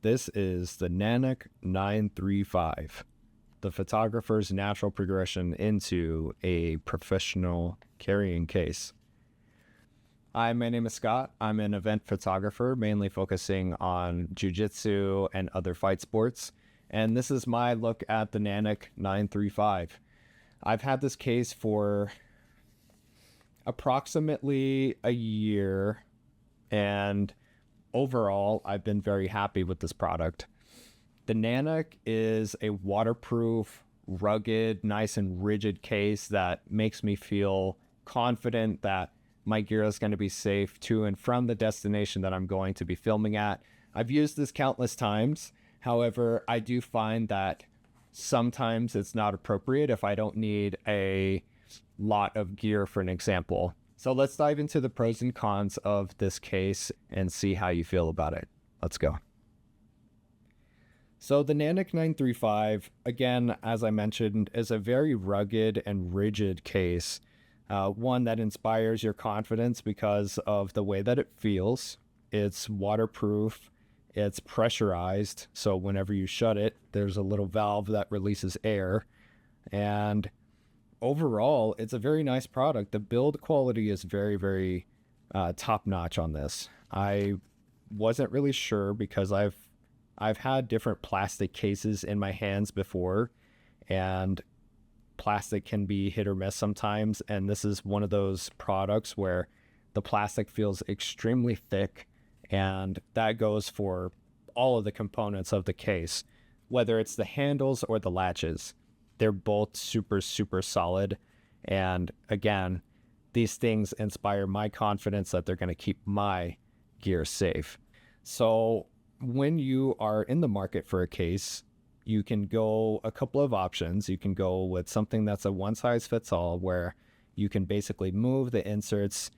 This is the Nanuk 935, the photographer's natural progression into a professional carrying case. Hi, my name is Scott. I'm an event photographer, mainly focusing on jiu-jitsu and other fight sports. And this is my look at the Nanuk 935. I've had this case for approximately a year, and overall, I've been very happy with this product. The Nanuk is a waterproof, rugged, nice and rigid case that makes me feel confident that my gear is going to be safe to and from the destination that I'm going to be filming at. I've used this countless times. However, I do find that sometimes it's not appropriate if I don't need a lot of gear, for an example. So let's dive into the pros and cons of this case and see how you feel about it. Let's go. So the Nanuk 935, again, as I mentioned, is a very rugged and rigid case. One that inspires your confidence because of the way that it feels. It's waterproof, it's pressurized, so whenever you shut it, there's a little valve that releases air. And overall, it's a very nice product. The build quality is very, very top-notch on this. I wasn't really sure because I've had different plastic cases in my hands before, and plastic can be hit or miss sometimes, and this is one of those products where the plastic feels extremely thick, and that goes for all of the components of the case, whether it's the handles or the latches. They're both super, super solid, and again, these things inspire my confidence that they're going to keep my gear safe. So when you are in the market for a case, you can go a couple of options. You can go with something that's a one-size-fits-all, where you can basically move the inserts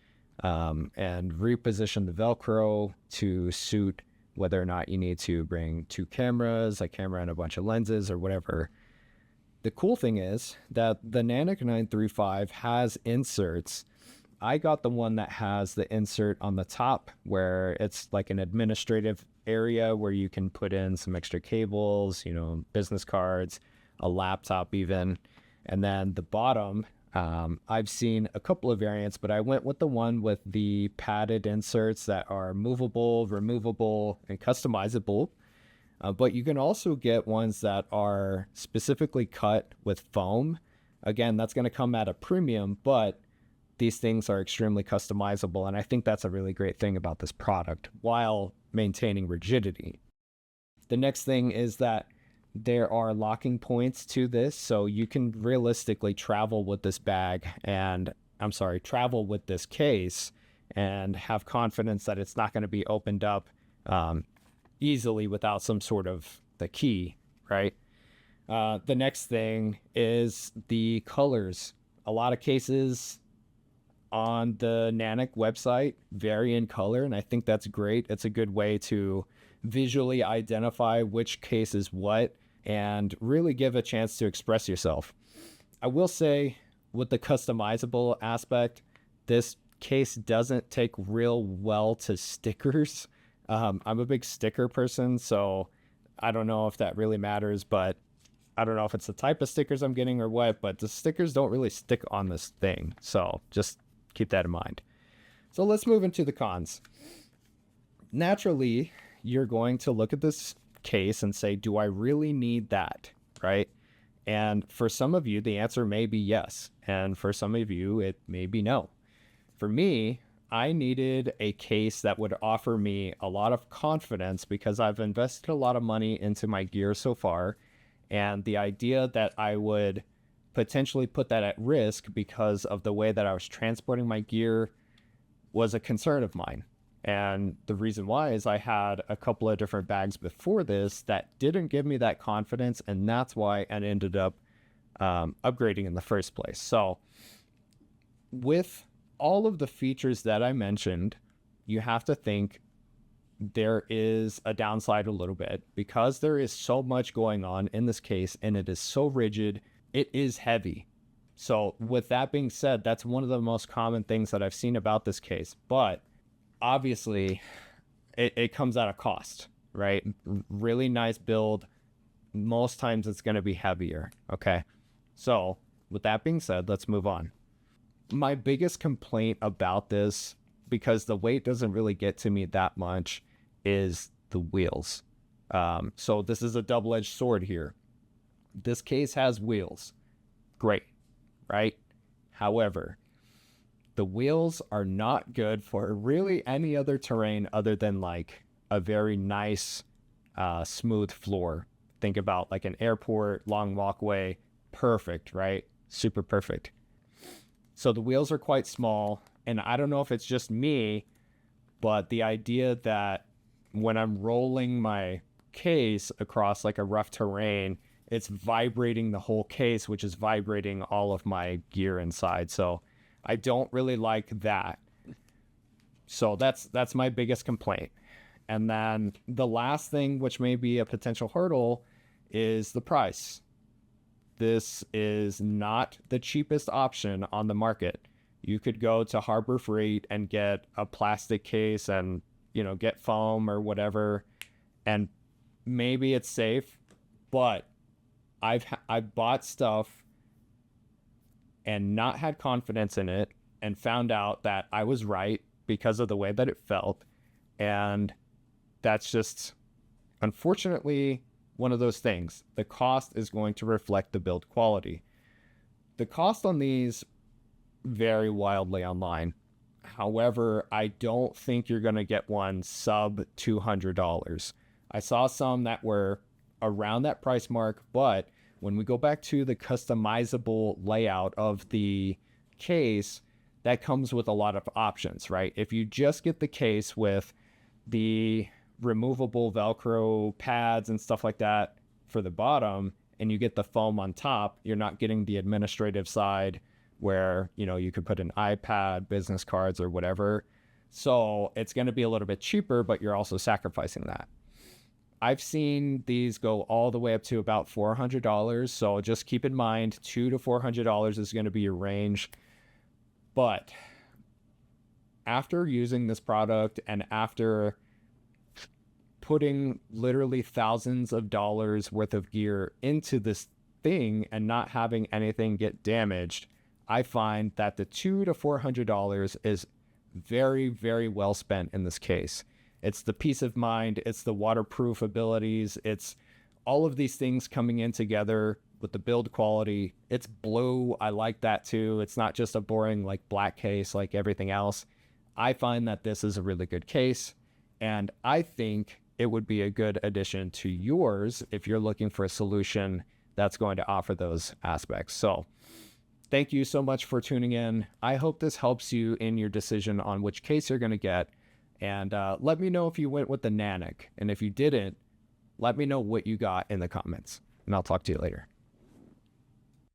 and reposition the Velcro to suit whether or not you need to bring two cameras, a camera and a bunch of lenses or whatever. The cool thing is that the Nanuk 935 has inserts. I got the one that has the insert on the top where it's like an administrative area where you can put in some extra cables, business cards, a laptop even. And then the bottom, I've seen a couple of variants, but I went with the one with the padded inserts that are movable, removable, and customizable. But you can also get ones that are specifically cut with foam. Again, that's going to come at a premium, but these things are extremely customizable, and I think that's a really great thing about this product while maintaining rigidity. The next thing is that there are locking points to this, so you can realistically travel with this case and have confidence that it's not going to be opened up easily without some sort of the key, right? The next thing is the colors. A lot of cases on the Nanuk website vary in color, and I think that's great. It's a good way to visually identify which case is what and really give a chance to express yourself. I will say, with the customizable aspect, this case doesn't take real well to stickers. I'm a big sticker person, so I don't know if that really matters, but I don't know if it's the type of stickers I'm getting or what, but the stickers don't really stick on this thing, so just keep that in mind. So let's move into the cons. Naturally, you're going to look at this case and say, do I really need that, right? And for some of you, the answer may be yes. And for some of you, it may be no. For me, I needed a case that would offer me a lot of confidence because I've invested a lot of money into my gear so far. And the idea that I would potentially put that at risk because of the way that I was transporting my gear was a concern of mine. And the reason why is I had a couple of different bags before this that didn't give me that confidence, and that's why I ended up upgrading in the first place. So with all of the features that I mentioned, you have to think there is a downside a little bit because there is so much going on in this case and it is so rigid. It is heavy. So with that being said, that's one of the most common things that I've seen about this case. But obviously, it comes at a cost, right? Really nice build. Most times it's going to be heavier. Okay. So with that being said, let's move on. My biggest complaint about this, because the weight doesn't really get to me that much, is the wheels. So this is a double-edged sword here. This case has wheels. Great, right? However, the wheels are not good for really any other terrain other than like a very nice, smooth floor. Think about like an airport, long walkway. Perfect, right? Super perfect. So the wheels are quite small. And I don't know if it's just me, but the idea that when I'm rolling my case across like a rough terrain, it's vibrating the whole case, which is vibrating all of my gear inside. So I don't really like that. So that's my biggest complaint. And then the last thing, which may be a potential hurdle, is the price. This is not the cheapest option on the market. You could go to Harbor Freight and get a plastic case and, get foam or whatever, and maybe it's safe, but I've bought stuff and not had confidence in it and found out that I was right because of the way that it felt. And that's just, unfortunately, one of those things. The cost is going to reflect the build quality. The cost on these vary wildly online. However, I don't think you're going to get one sub $200. I saw some that were around that price mark, but when we go back to the customizable layout of the case, that comes with a lot of options, right? If you just get the case with the removable Velcro pads and stuff like that for the bottom, and you get the foam on top, you're not getting the administrative side where, you could put an iPad, business cards, or whatever. So it's going to be a little bit cheaper, but you're also sacrificing that. I've seen these go all the way up to about $400. So just keep in mind, $200 to $400 is going to be your range. But after using this product and after putting literally thousands of dollars worth of gear into this thing and not having anything get damaged, I find that the $200 to $400 is very, very well spent in this case. It's the peace of mind, it's the waterproof abilities, it's all of these things coming in together with the build quality. It's blue, I like that too. It's not just a boring like black case like everything else. I find that this is a really good case, and I think it would be a good addition to yours if you're looking for a solution that's going to offer those aspects. So thank you so much for tuning in. I hope this helps you in your decision on which case you're going to get. And let me know if you went with the Nanuk. And if you didn't, let me know what you got in the comments. And I'll talk to you later.